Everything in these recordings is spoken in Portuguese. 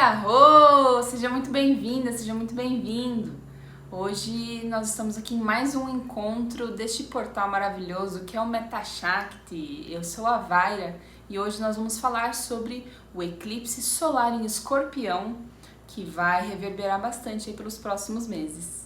Arro! Seja muito bem-vinda, seja muito bem-vindo. Hoje nós estamos aqui em mais um encontro deste portal maravilhoso que é o MetaShakti. Eu sou a Vaira e hoje nós vamos falar sobre o eclipse solar em Escorpião, que vai reverberar bastante aí pelos próximos meses.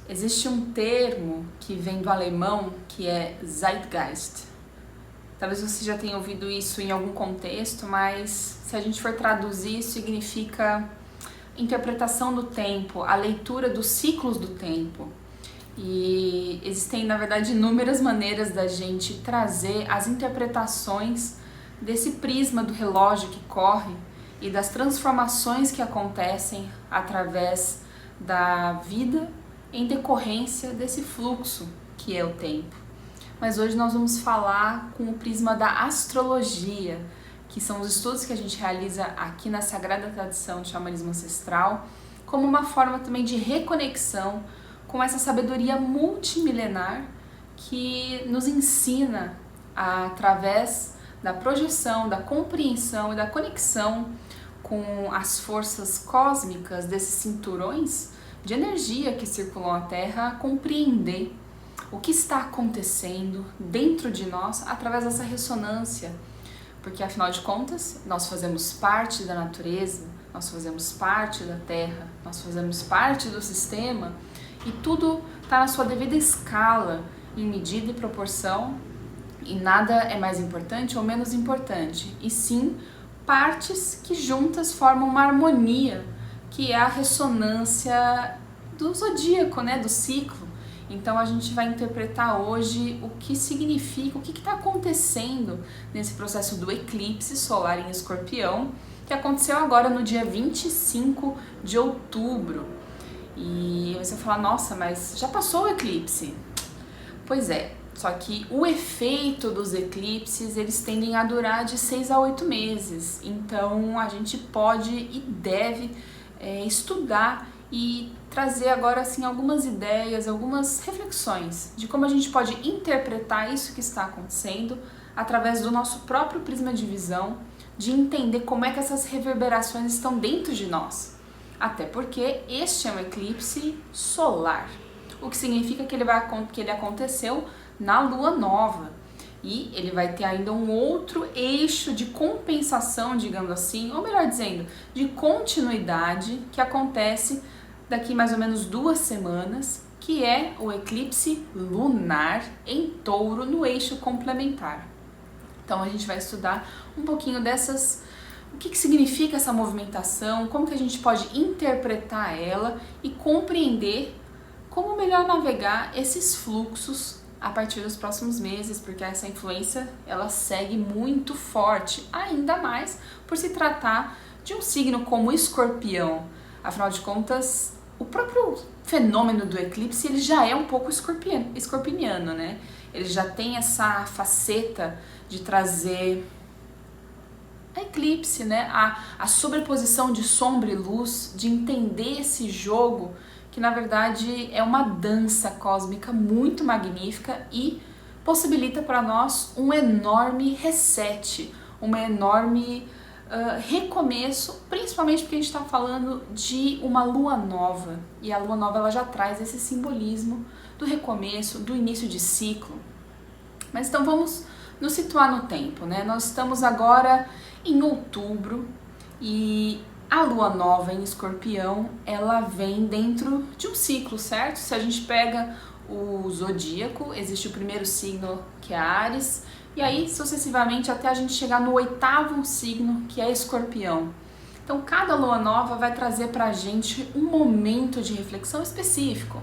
Existe um termo que vem do alemão que é Zeitgeist. Talvez você já tenha ouvido isso em algum contexto, mas se a gente for traduzir, significa interpretação do tempo, a leitura dos ciclos do tempo. E existem, na verdade, inúmeras maneiras da gente trazer as interpretações desse prisma do relógio que corre e das transformações que acontecem através da vida em decorrência desse fluxo que é o tempo. Mas hoje nós vamos falar com o prisma da astrologia, que são os estudos que a gente realiza aqui na Sagrada Tradição de Xamanismo Ancestral, como uma forma também de reconexão com essa sabedoria multimilenar que nos ensina através da projeção, da compreensão e da conexão com as forças cósmicas desses cinturões de energia que circulam a Terra, a compreender o que está acontecendo dentro de nós através dessa ressonância, porque afinal de contas nós fazemos parte da natureza, nós fazemos parte da Terra, nós fazemos parte do sistema e tudo está na sua devida escala, em medida e proporção, e nada é mais importante ou menos importante, e sim partes que juntas formam uma harmonia, que é a ressonância do zodíaco, né, do ciclo. Então a gente vai interpretar hoje o que significa, o que está acontecendo nesse processo do eclipse solar em Escorpião, que aconteceu agora no dia 25 de outubro. E você vai falar, nossa, mas já passou o eclipse? Pois é, só que o efeito dos eclipses, eles tendem a durar de 6 a 8 meses. Então a gente pode e deve estudar e trazer agora assim algumas ideias, algumas reflexões de como a gente pode interpretar isso que está acontecendo através do nosso próprio prisma de visão, de entender como é que essas reverberações estão dentro de nós. Até porque este é um eclipse solar, o que significa que ele aconteceu na lua nova. E ele vai ter ainda um outro eixo de compensação, digamos assim, ou melhor dizendo, de continuidade, que acontece daqui mais ou menos 2 semanas, que é o eclipse lunar em Touro no eixo complementar. Então a gente vai estudar um pouquinho dessas, o que significa essa movimentação, como que a gente pode interpretar ela e compreender como melhor navegar esses fluxos a partir dos próximos meses, porque essa influência ela segue muito forte, ainda mais por se tratar de um signo como Escorpião. Afinal de contas, o próprio fenômeno do eclipse ele já é um pouco escorpiniano, né? Ele já tem essa faceta de trazer a eclipse, né? A sobreposição de sombra e luz, de entender esse jogo que na verdade é uma dança cósmica muito magnífica e possibilita para nós um enorme reset, um enorme recomeço, principalmente porque a gente está falando de uma lua nova, e a lua nova ela já traz esse simbolismo do recomeço, do início de ciclo. Mas então vamos nos situar no tempo, né? Nós estamos agora em outubro e a lua nova em Escorpião, ela vem dentro de um ciclo, certo? Se a gente pega o zodíaco, existe o primeiro signo, que é Áries, e aí sucessivamente até a gente chegar no 8º signo, que é Escorpião. Então cada lua nova vai trazer pra gente um momento de reflexão específico.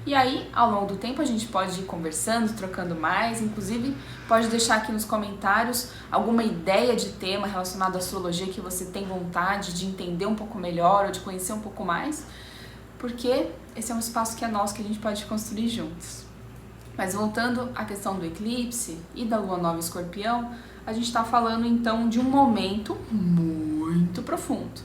E aí, ao longo do tempo, a gente pode ir conversando, trocando mais, inclusive pode deixar aqui nos comentários alguma ideia de tema relacionado à astrologia que você tem vontade de entender um pouco melhor ou de conhecer um pouco mais, porque esse é um espaço que é nosso, que a gente pode construir juntos. Mas voltando à questão do eclipse e da lua nova em Escorpião, a gente está falando então de um momento muito profundo.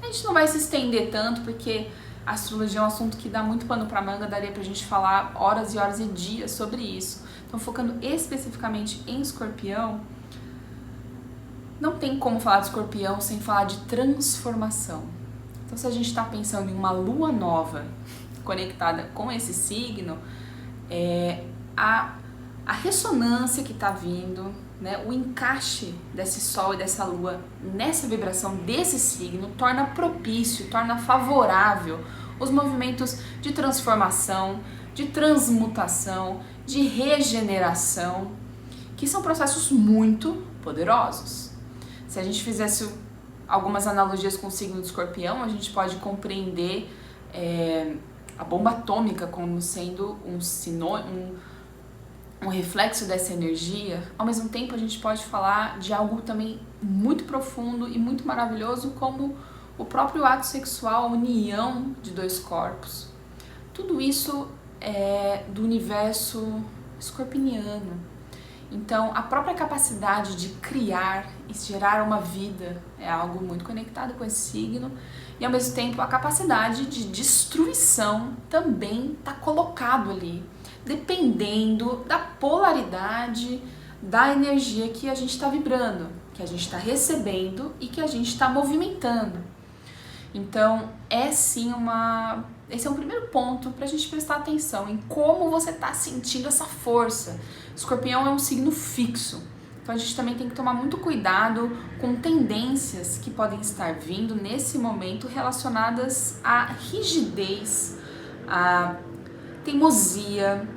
A gente não vai se estender tanto, porque a astrologia é um assunto que dá muito pano pra manga, daria pra gente falar horas e horas e dias sobre isso. Então, focando especificamente em Escorpião, não tem como falar de Escorpião sem falar de transformação. Então, se a gente está pensando em uma lua nova conectada com esse signo, a ressonância que está vindo, né, o encaixe desse sol e dessa lua nessa vibração desse signo torna propício, torna favorável os movimentos de transformação, de transmutação, de regeneração, que são processos muito poderosos. Se a gente fizesse algumas analogias com o signo de Escorpião, a gente pode compreender a bomba atômica como sendo um reflexo dessa energia. Ao mesmo tempo, a gente pode falar de algo também muito profundo e muito maravilhoso, como o próprio ato sexual, a união de dois corpos. Tudo isso é do universo escorpiniano. Então, a própria capacidade de criar e gerar uma vida é algo muito conectado com esse signo. E, ao mesmo tempo, a capacidade de destruição também está colocado ali, dependendo da polaridade da energia que a gente está vibrando, que a gente está recebendo e que a gente está movimentando. Então, esse é um primeiro ponto para a gente prestar atenção em como você está sentindo essa força. Escorpião é um signo fixo, então a gente também tem que tomar muito cuidado com tendências que podem estar vindo nesse momento relacionadas à rigidez, à teimosia,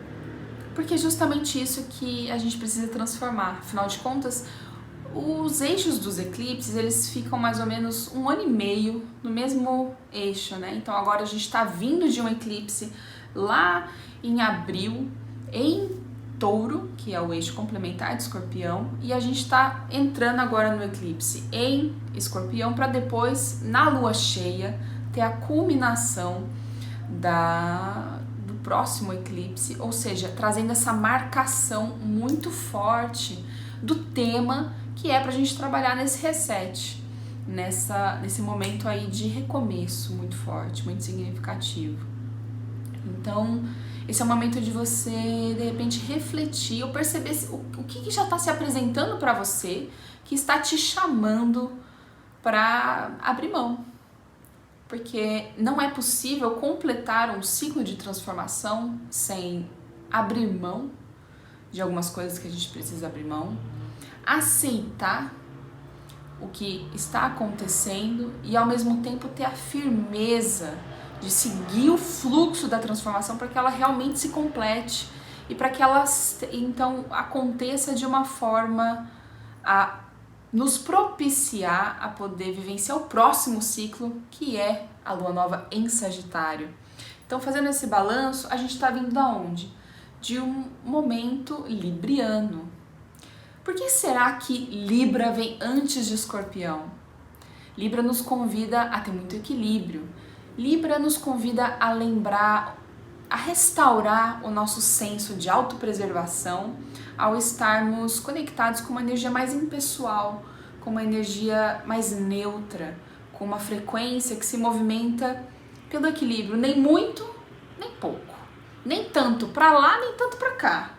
porque é justamente isso que a gente precisa transformar. Afinal de contas, os eixos dos eclipses, eles ficam mais ou menos 1 ano e meio no mesmo eixo, né? Então agora a gente está vindo de um eclipse lá em abril, em Touro, que é o eixo complementar de Escorpião, e a gente está entrando agora no eclipse em Escorpião, para depois, na lua cheia, ter a culminação do próximo eclipse, ou seja, trazendo essa marcação muito forte do tema que é pra gente trabalhar nesse reset, nesse momento aí de recomeço muito forte, muito significativo. Então, esse é o momento de você, de repente, refletir ou perceber o que já está se apresentando para você, que está te chamando para abrir mão. Porque não é possível completar um ciclo de transformação sem abrir mão de algumas coisas que a gente precisa abrir mão, aceitar o que está acontecendo e ao mesmo tempo ter a firmeza de seguir o fluxo da transformação para que ela realmente se complete e para que ela então aconteça de uma forma a nos propiciar a poder vivenciar o próximo ciclo, que é a lua nova em Sagitário. Então, fazendo esse balanço, a gente está vindo da onde? De um momento libriano. Por que será que Libra vem antes de Escorpião? Libra nos convida a ter muito equilíbrio. Libra nos convida a lembrar, a restaurar o nosso senso de autopreservação ao estarmos conectados com uma energia mais impessoal, com uma energia mais neutra, com uma frequência que se movimenta pelo equilíbrio, nem muito, nem pouco, nem tanto para lá, nem tanto para cá,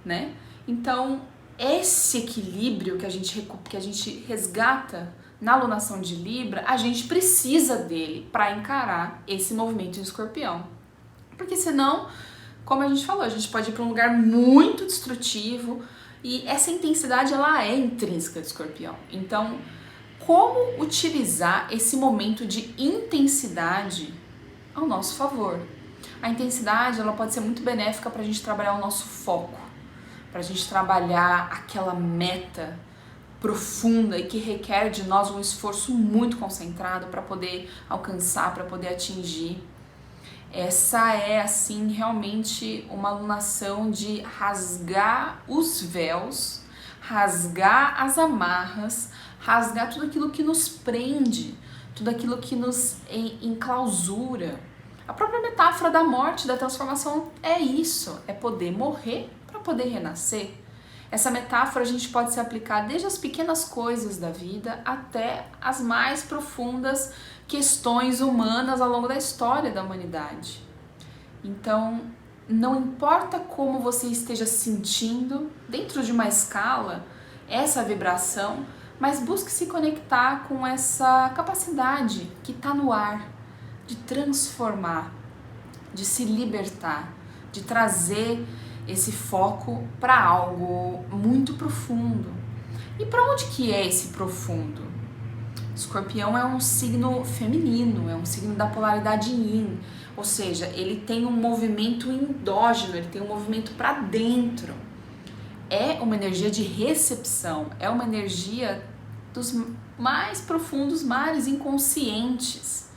né? Então, esse equilíbrio que a gente resgata na alunação de Libra, a gente precisa dele para encarar esse movimento de Escorpião. Porque senão, como a gente falou, a gente pode ir para um lugar muito destrutivo e essa intensidade ela é intrínseca de Escorpião. Então, como utilizar esse momento de intensidade ao nosso favor? A intensidade ela pode ser muito benéfica para a gente trabalhar o nosso foco, para a gente trabalhar aquela meta profunda e que requer de nós um esforço muito concentrado para poder alcançar, para poder atingir. Essa é, assim, realmente uma alunação de rasgar os véus, rasgar as amarras, rasgar tudo aquilo que nos prende, tudo aquilo que nos enclausura. A própria metáfora da morte, da transformação é isso, é poder morrer para poder renascer. Essa metáfora a gente pode se aplicar desde as pequenas coisas da vida até as mais profundas questões humanas ao longo da história da humanidade. Então, não importa como você esteja sentindo dentro de uma escala essa vibração, mas busque se conectar com essa capacidade que está no ar de transformar, de se libertar, de trazer esse foco para algo muito profundo. E para onde que é esse profundo? Escorpião é um signo feminino, é um signo da polaridade yin, ou seja, ele tem um movimento endógeno, ele tem um movimento para dentro. É uma energia de recepção, é uma energia dos mais profundos mares inconscientes.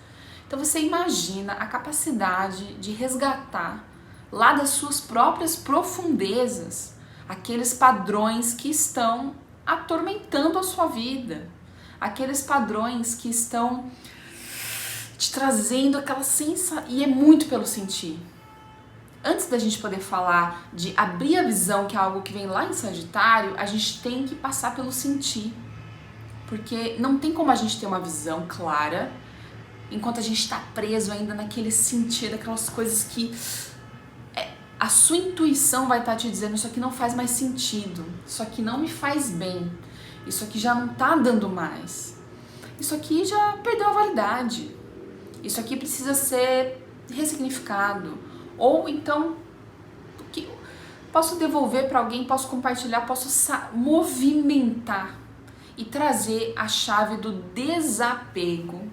Então você imagina a capacidade de resgatar lá das suas próprias profundezas aqueles padrões que estão atormentando a sua vida, aqueles padrões que estão te trazendo aquela sensação, e é muito pelo sentir. Antes da gente poder falar de abrir a visão, que é algo que vem lá em Sagitário, a gente tem que passar pelo sentir, porque não tem como a gente ter uma visão clara enquanto a gente está preso ainda naquele sentir, daquelas coisas que a sua intuição vai estar te dizendo: isso aqui não faz mais sentido, isso aqui não me faz bem, isso aqui já não está dando mais, isso aqui já perdeu a validade, isso aqui precisa ser ressignificado, ou então posso devolver para alguém, posso compartilhar, posso movimentar e trazer a chave do desapego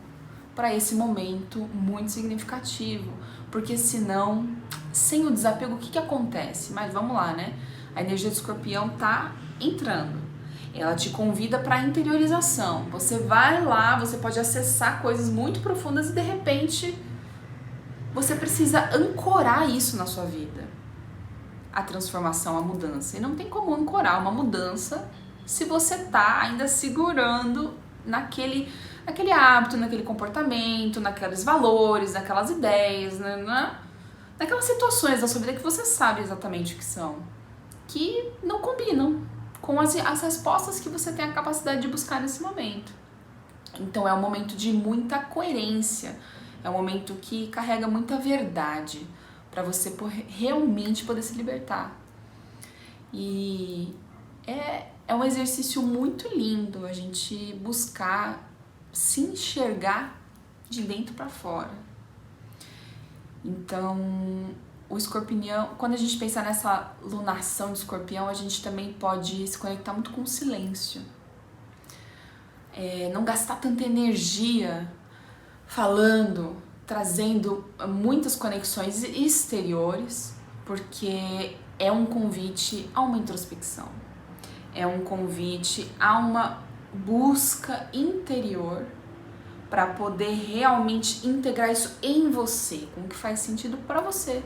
para esse momento muito significativo, porque senão, sem o desapego, o que acontece? Mas vamos lá, né? A energia do Escorpião tá entrando, ela te convida para interiorização, você vai lá, você pode acessar coisas muito profundas e de repente você precisa ancorar isso na sua vida, a transformação, a mudança, e não tem como ancorar uma mudança se você tá ainda segurando naquele hábito, naquele comportamento, naqueles valores, naquelas ideias, naquelas situações da sua vida que você sabe exatamente o que são, que não combinam com as respostas que você tem a capacidade de buscar nesse momento. Então é um momento de muita coerência, é um momento que carrega muita verdade para você realmente poder se libertar. E é um exercício muito lindo a gente buscar se enxergar de dentro para fora. Então, o Escorpião, quando a gente pensa nessa lunação de Escorpião, a gente também pode se conectar muito com o silêncio. Não gastar tanta energia falando, trazendo muitas conexões exteriores, porque é um convite a uma introspecção, é um convite a uma busca interior para poder realmente integrar isso em você, com o que faz sentido para você.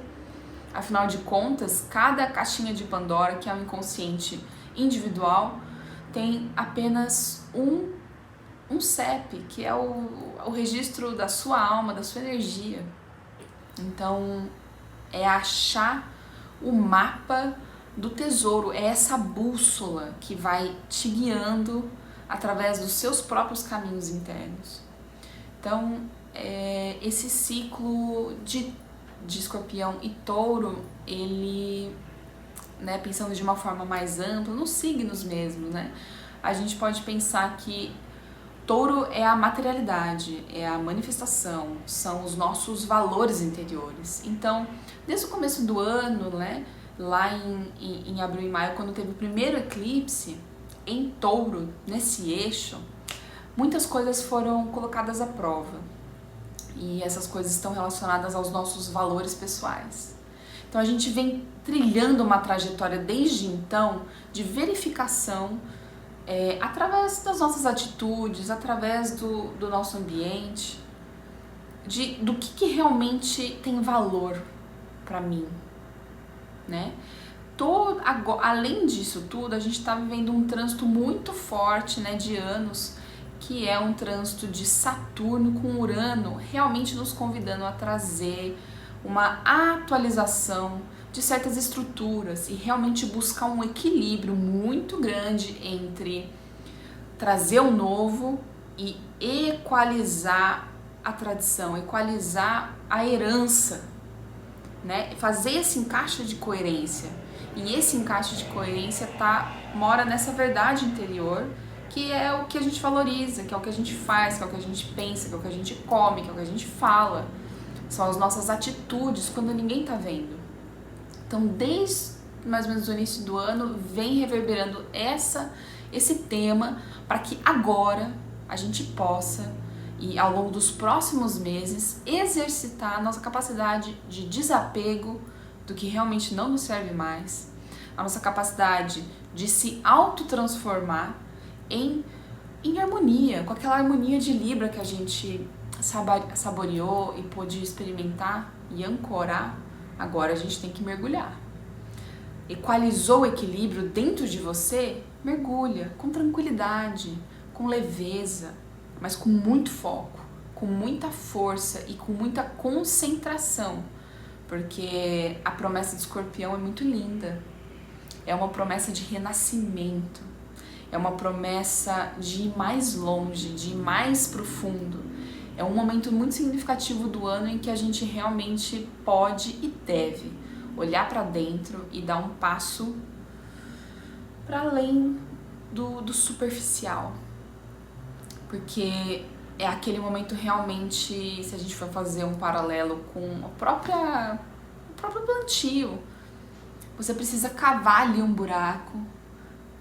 Afinal de contas, cada caixinha de Pandora, que é um inconsciente individual, tem apenas um CEP, que é o registro da sua alma, da sua energia. Então, é achar o mapa do tesouro, é essa bússola que vai te guiando através dos seus próprios caminhos internos. Então, esse ciclo de Escorpião e Touro, ele, né, pensando de uma forma mais ampla, nos signos mesmo, né, a gente pode pensar que Touro é a materialidade, é a manifestação, são os nossos valores interiores. Então, desde o começo do ano, né, lá em abril e maio, quando teve o primeiro eclipse em Touro, nesse eixo, muitas coisas foram colocadas à prova. E essas coisas estão relacionadas aos nossos valores pessoais. Então a gente vem trilhando uma trajetória desde então de verificação através das nossas atitudes, através do nosso ambiente, do que realmente tem valor para mim, né? Além disso tudo, a gente está vivendo um trânsito muito forte, né, de anos, que é um trânsito de Saturno com Urano, realmente nos convidando a trazer uma atualização de certas estruturas e realmente buscar um equilíbrio muito grande entre trazer o novo e equalizar a tradição, equalizar a herança, né? Fazer esse encaixe de coerência. E esse encaixe de coerência mora nessa verdade interior, que é o que a gente valoriza, que é o que a gente faz, que é o que a gente pensa, que é o que a gente come, que é o que a gente fala. São as nossas atitudes quando ninguém tá vendo. Então, desde mais ou menos o início do ano, vem reverberando esse tema para que agora a gente possa, e ao longo dos próximos meses, exercitar a nossa capacidade de desapego do que realmente não nos serve mais, a nossa capacidade de se autotransformar em harmonia, com aquela harmonia de Libra que a gente saboreou e pôde experimentar e ancorar. Agora a gente tem que mergulhar. Equalizou o equilíbrio dentro de você? Mergulha com tranquilidade, com leveza, mas com muito foco, com muita força e com muita concentração, porque a promessa de Escorpião é muito linda. É uma promessa de renascimento, é uma promessa de ir mais longe, de ir mais profundo. É um momento muito significativo do ano em que a gente realmente pode e deve olhar para dentro e dar um passo para além do superficial. Porque é aquele momento realmente, se a gente for fazer um paralelo com o próprio plantio, você precisa cavar ali um buraco,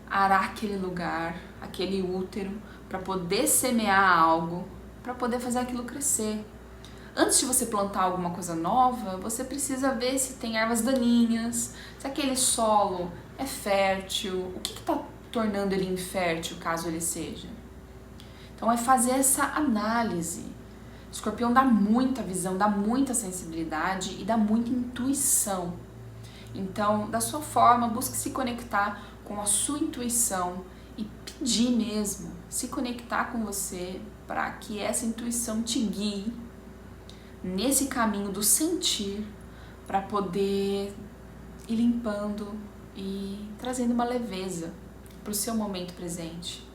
arar aquele lugar, aquele útero, para poder semear algo, para poder fazer aquilo crescer. Antes de você plantar alguma coisa nova, você precisa ver se tem ervas daninhas, se aquele solo é fértil, o que está tornando ele infértil, caso ele seja. Então é fazer essa análise. O Escorpião dá muita visão, dá muita sensibilidade e dá muita intuição. Então, da sua forma, busque se conectar com a sua intuição e pedir mesmo, se conectar com você para que essa intuição te guie nesse caminho do sentir, para poder ir limpando e trazendo uma leveza para o seu momento presente.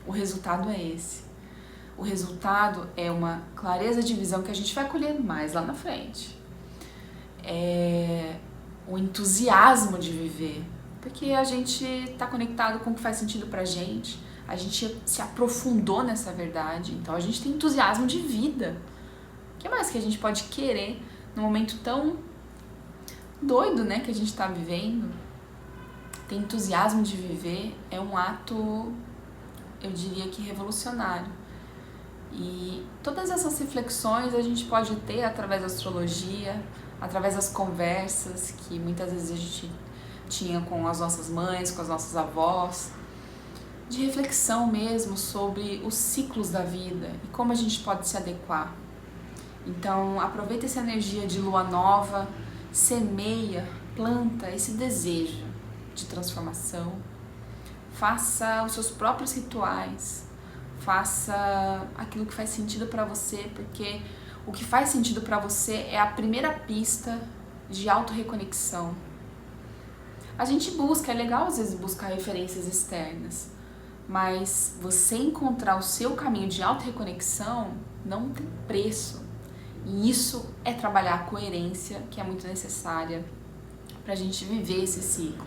O resultado é esse. O resultado é uma clareza de visão que a gente vai colher mais lá na frente. É o entusiasmo de viver, porque a gente está conectado com o que faz sentido pra gente, a gente se aprofundou nessa verdade, então a gente tem entusiasmo de vida. O que mais que a gente pode querer num momento tão doido, né, que a gente está vivendo? Ter entusiasmo de viver é um ato, eu diria que revolucionário. E todas essas reflexões a gente pode ter através da astrologia, através das conversas que muitas vezes a gente tinha com as nossas mães, com as nossas avós, de reflexão mesmo sobre os ciclos da vida e como a gente pode se adequar. Então aproveita essa energia de lua nova, semeia, planta esse desejo de transformação, faça os seus próprios rituais, faça aquilo que faz sentido para você, porque o que faz sentido para você é a primeira pista de autorreconexão. A gente busca, é legal às vezes buscar referências externas, mas você encontrar o seu caminho de autorreconexão não tem preço. E isso é trabalhar a coerência, que é muito necessária para a gente viver esse ciclo.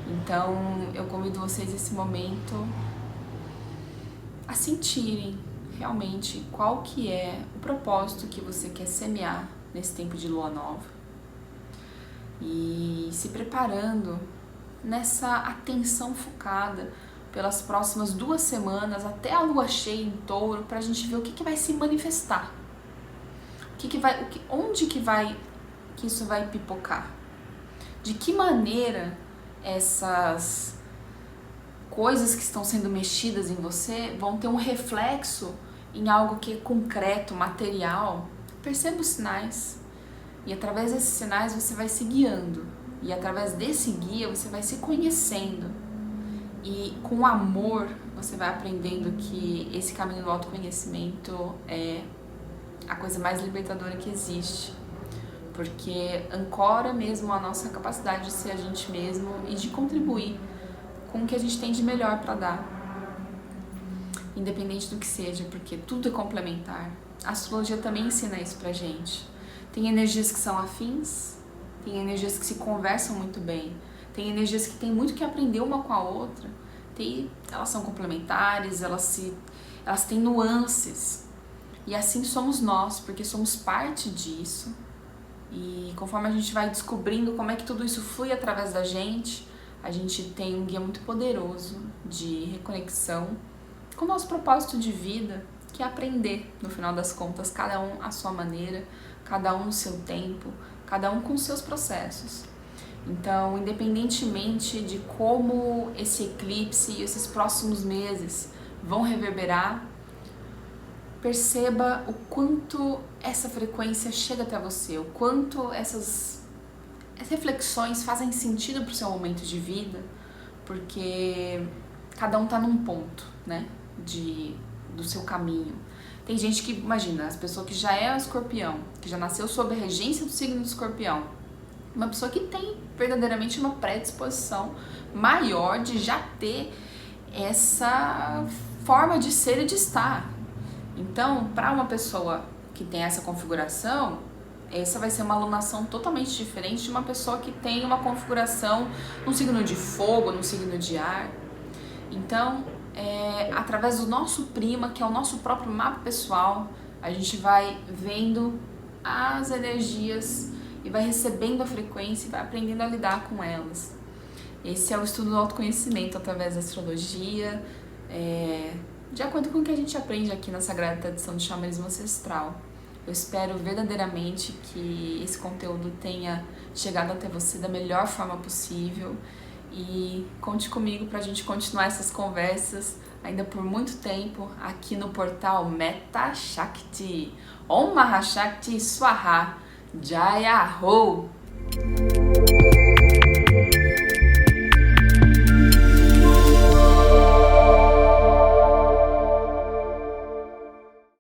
Então, eu convido vocês nesse momento a sentirem realmente qual que é o propósito que você quer semear nesse tempo de lua nova. E se preparando nessa atenção focada pelas próximas 2 semanas até a lua cheia em Touro, para a gente ver o que vai se manifestar. Onde que isso vai pipocar? De que maneira essas coisas que estão sendo mexidas em você vão ter um reflexo em algo que é concreto, material? Perceba os sinais. E através desses sinais você vai se guiando. E através desse guia você vai se conhecendo. E com amor você vai aprendendo que esse caminho do autoconhecimento é a coisa mais libertadora que existe. porque ancora mesmo a nossa capacidade de ser a gente mesmo e de contribuir com o que a gente tem de melhor para dar, independente do que seja, porque tudo é complementar. A astrologia também ensina isso pra gente. Tem energias que são afins, tem energias que se conversam muito bem, tem energias que tem muito que aprender uma com a outra, elas são complementares, elas têm nuances. E assim somos nós, porque somos parte disso. E conforme a gente vai descobrindo como é que tudo isso flui através da gente, a gente tem um guia muito poderoso de reconexão com o nosso propósito de vida, que é aprender, no final das contas, cada um à sua maneira, cada um no seu tempo, cada um com os seus processos. Então, independentemente de como esse eclipse e esses próximos meses vão reverberar, perceba o quanto essa frequência chega até você, o quanto essas reflexões fazem sentido para o seu momento de vida, porque cada um está num ponto, né, do seu caminho. Tem gente que, imagina, as pessoas que já é um escorpião, que já nasceu sob a regência do signo do escorpião, uma pessoa que tem verdadeiramente uma predisposição maior de já ter essa forma de ser e de estar. Então, para uma pessoa que tem essa configuração, essa vai ser uma alunação totalmente diferente de uma pessoa que tem uma configuração no signo de fogo, no signo de ar. Então, através do nosso prima, que é o nosso próprio mapa pessoal, a gente vai vendo as energias e vai recebendo a frequência e vai aprendendo a lidar com elas. Esse é o estudo do autoconhecimento através da astrologia, de acordo com o que a gente aprende aqui na Sagrada Tradição do Xamanismo Ancestral. Eu espero verdadeiramente que esse conteúdo tenha chegado até você da melhor forma possível e conte comigo para a gente continuar essas conversas ainda por muito tempo aqui no portal Meta Shakti. Om Mahashakti Swaha Jaya Ho!